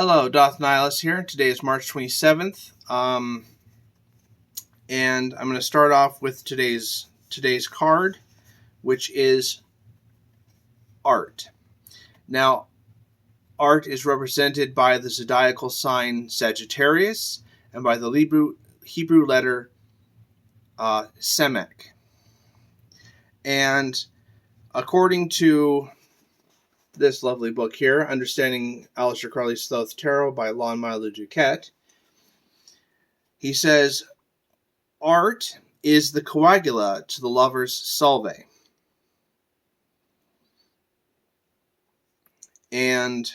Hello, Doth Nihilus here. Today is March 27th, and I'm going to start off with today's card, which is art. Now, art is represented by the zodiacal sign Sagittarius and by the Hebrew letter SAMEKH. And according to this lovely book here, Understanding Aleister Crowley's Thoth Tarot by Lon Milo Duquette, he says, art is the coagula to the lover's salve. And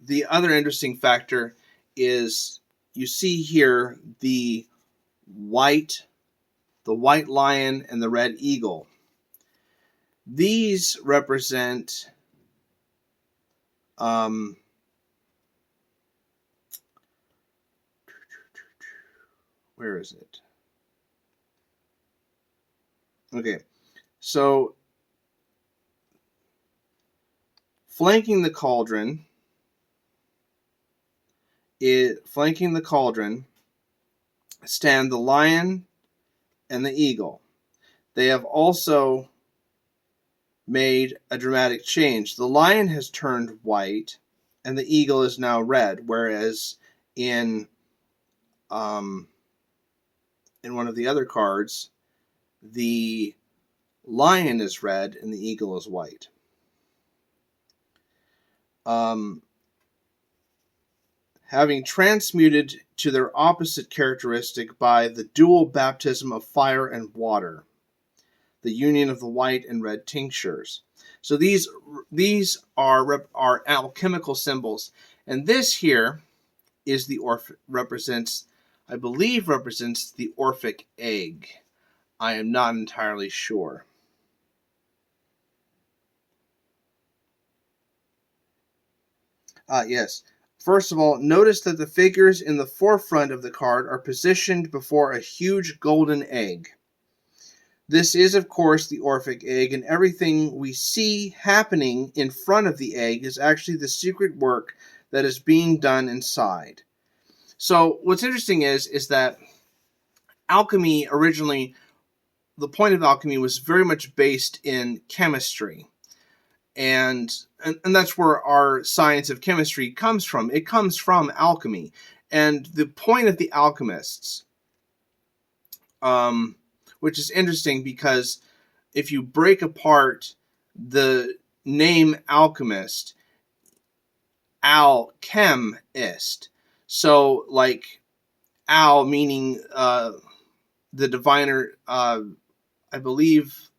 the other interesting factor is you see here the white lion and the red eagle. These represent where is it? Okay, so flanking the cauldron stand the lion and the eagle. They have also made a dramatic change. The lion has turned white and the eagle is now red, whereas in one of the other cards, the lion is red and the eagle is white. Having transmuted to their opposite characteristic by the dual baptism of fire and water, the union of the white and red tinctures. So these are alchemical symbols, and this here is represents the Orphic egg. I am not entirely sure. Yes. First of all, notice that the figures in the forefront of the card are positioned before a huge golden egg. This is, of course, the Orphic egg, and everything we see happening in front of the egg is actually the secret work that is being done inside. So what's interesting is that alchemy originally, the point of alchemy was very much based in chemistry. And that's where our science of chemistry comes from. It comes from alchemy. And the point of the alchemists, which is interesting because if you break apart the name alchemist, alchemist, so like al meaning the diviner, I believe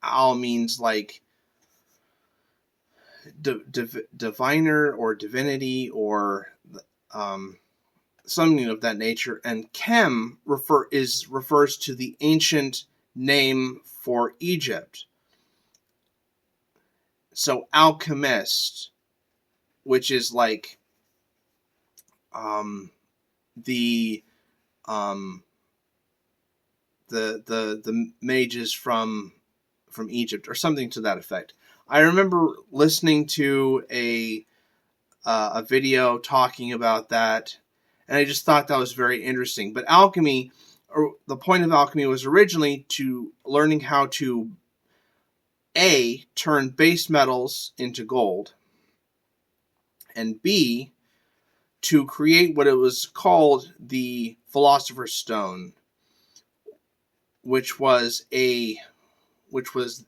al means like diviner or divinity or something of that nature, and chem refers to the ancient name for Egypt. So alchemist, which is like the mages from Egypt or something to that effect. I remember listening to a video talking about that, and I just thought that was very interesting. But alchemy, or the point of alchemy, was originally to learning how to A, turn base metals into gold, and B, to create what it was called the Philosopher's Stone, which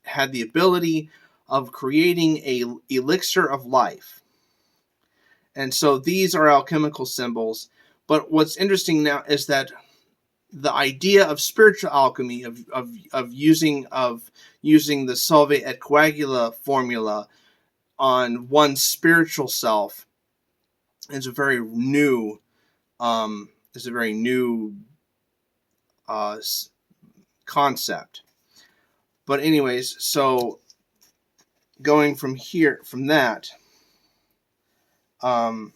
had the ability of creating a elixir of life. And so these are alchemical symbols. But what's interesting now is that the idea of spiritual alchemy, of using the Solve et Coagula formula on one's spiritual self is a very new concept. But anyways, so going from that, I'm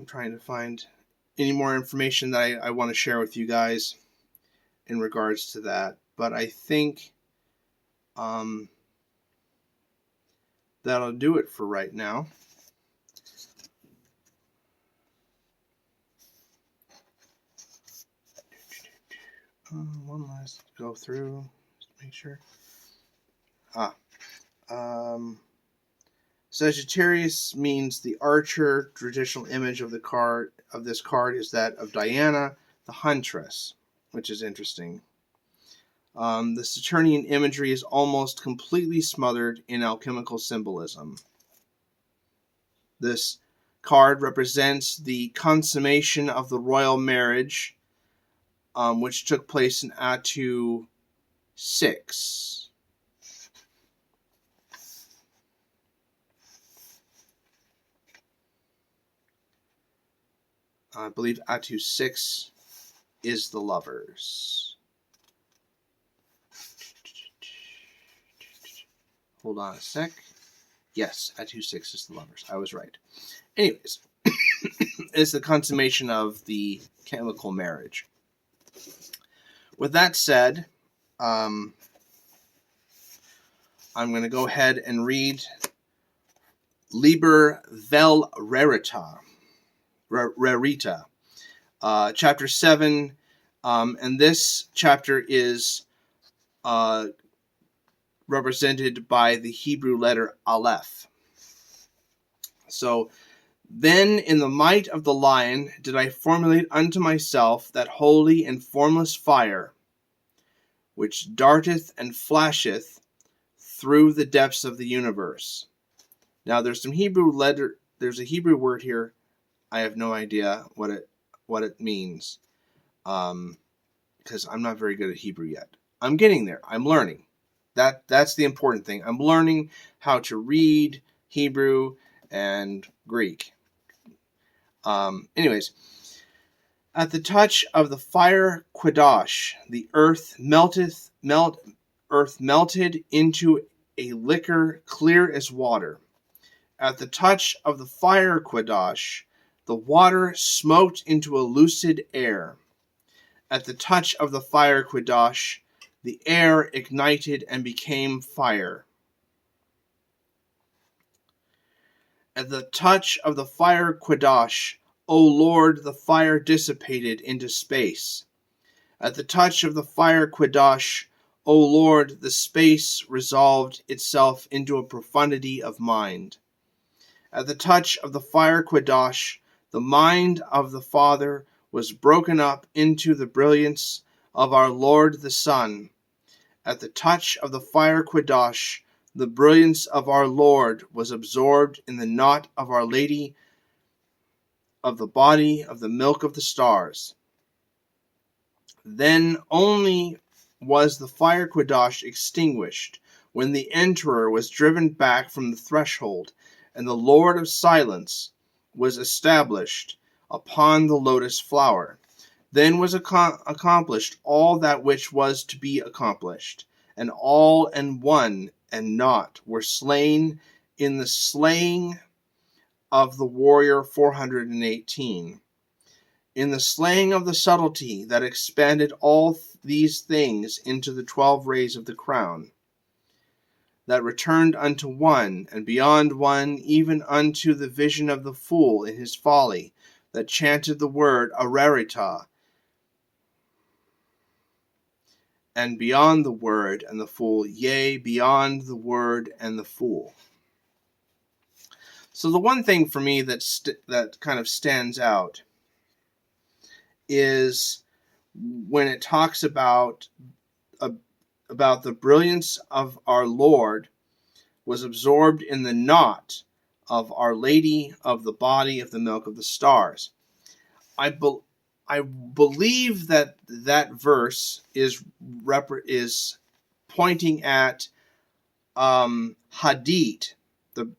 trying to find any more information that I want to share with you guys in regards to that. But I think that'll do it for right now. One last go through, just make sure. Sagittarius means the archer. Traditional image of this card is that of Diana, the huntress, which is interesting. The Saturnian imagery is almost completely smothered in alchemical symbolism. This card represents the consummation of the royal marriage, which took place in Atu 6. I believe Atu 6 is the lovers. Hold on a sec. Yes, Atu 6 is the lovers. I was right. Anyways, it's the consummation of the chemical marriage. With that said, I'm going to go ahead and read Liber vel Rarita, chapter 7, and this chapter is represented by the Hebrew letter Aleph. So, then in the might of the lion did I formulate unto myself that holy and formless fire, which darteth and flasheth through the depths of the universe. Now there's a Hebrew word here. I have no idea what it means, because I'm not very good at Hebrew yet. I'm getting there. I'm learning. That's the important thing. I'm learning how to read Hebrew and Greek. Anyways, at the touch of the fire Quadash, the earth melted into a liquor clear as water. At the touch of the fire Quadash, the water smoked into a lucid air. At the touch of the fire Quadash, the air ignited and became fire. At the touch of the fire Quadash, O Lord, the fire dissipated into space. At the touch of the fire Quadash, O Lord, the space resolved itself into a profundity of mind. At the touch of the fire Quadash, the mind of the Father was broken up into the brilliance of our Lord the Son. At the touch of the fire Quadash, the brilliance of our Lord was absorbed in the knot of Our Lady of the body of the milk of the stars. Then only was the fire Quadash extinguished, when the Emperor was driven back from the threshold, and the Lord of Silence was established upon the lotus flower. Then was accomplished all that which was to be accomplished, and all and one and naught were slain in the slaying of the warrior 418. In the slaying of the subtlety that expanded all these things into the 12 rays of the crown, that returned unto one, and beyond one, even unto the vision of the fool in his folly, that chanted the word ARARITA, and beyond the word and the fool, yea, beyond the word and the fool. So the one thing for me that kind of stands out is when it talks about the brilliance of our Lord was absorbed in the knot of Our Lady of the body of the milk of the stars. I believe that verse is pointing at Hadit,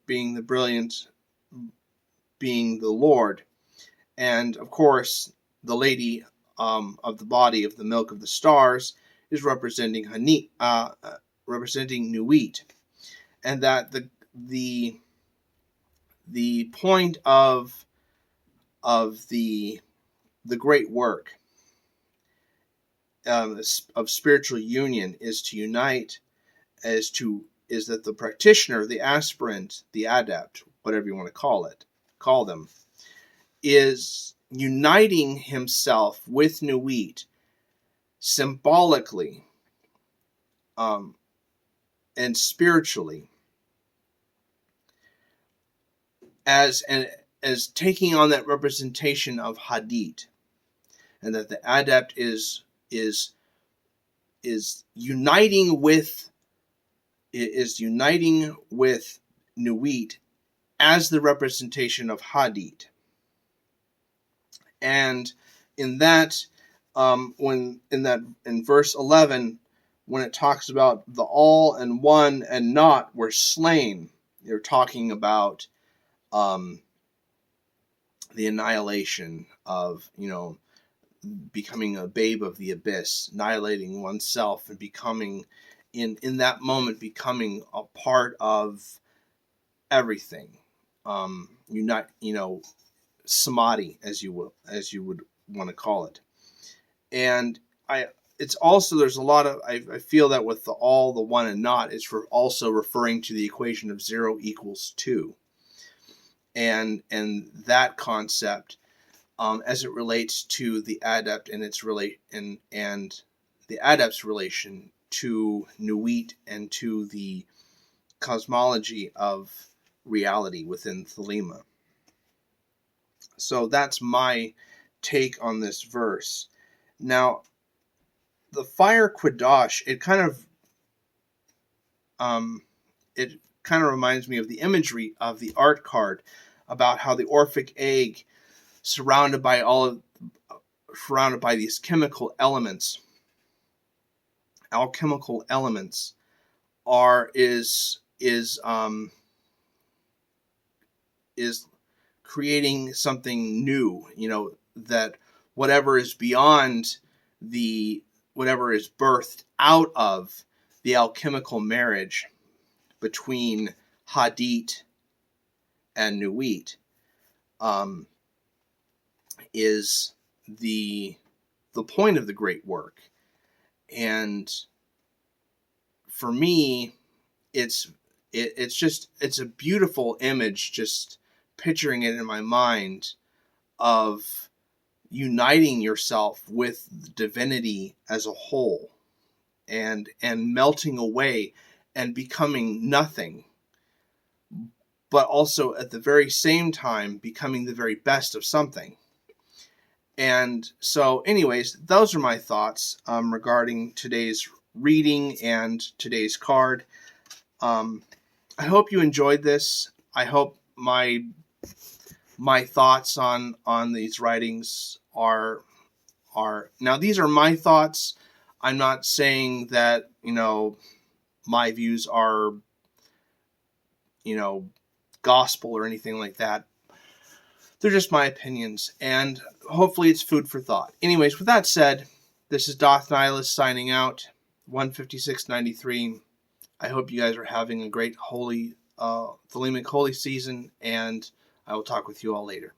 being the brilliant, being the Lord, and of course the Lady of the body of the milk of the stars is representing representing Nuit, and that the point of the the great work of spiritual union is to unite, is that the practitioner, the aspirant, the adept, whatever you want to call them, is uniting himself with Nuit symbolically and spiritually as taking on that representation of Hadith, and that the adept is uniting with Nuit as the representation of Hadith. And in that, in verse 11, when it talks about the all and one and not were slain, they're talking about the annihilation of, becoming a babe of the abyss, annihilating oneself, and becoming, in that moment, becoming a part of everything. Samadhi, as you would want to call it. And it's also, there's a lot of, I feel that with the all, the one, and not, it's also referring to the equation of 0 equals 2. And that concept, as it relates to the adept and and the adept's relation to Nuit and to the cosmology of reality within Thelema. So that's my take on this verse. Now, the fire Quadash, it kind of reminds me of the imagery of the art card about how the Orphic egg, surrounded by these alchemical elements, is creating something new. That whatever is beyond whatever is birthed out of the alchemical marriage between Hadith and Nuit, is the point of the great work. And for me, it's a beautiful image, just picturing it in my mind, of uniting yourself with divinity as a whole, and melting away and becoming nothing, but also at the very same time becoming the very best of something. And so, anyways, those are my thoughts regarding today's reading and today's card. I hope you enjoyed this. I hope my thoughts on these writings are now, these are my thoughts. I'm not saying that my views are gospel or anything like that. They're just my opinions, and hopefully it's food for thought. Anyways, with that said, this is Doth Nihilist signing out, 156.93. I hope you guys are having a great holy Thelemic holy season, and I will talk with you all later.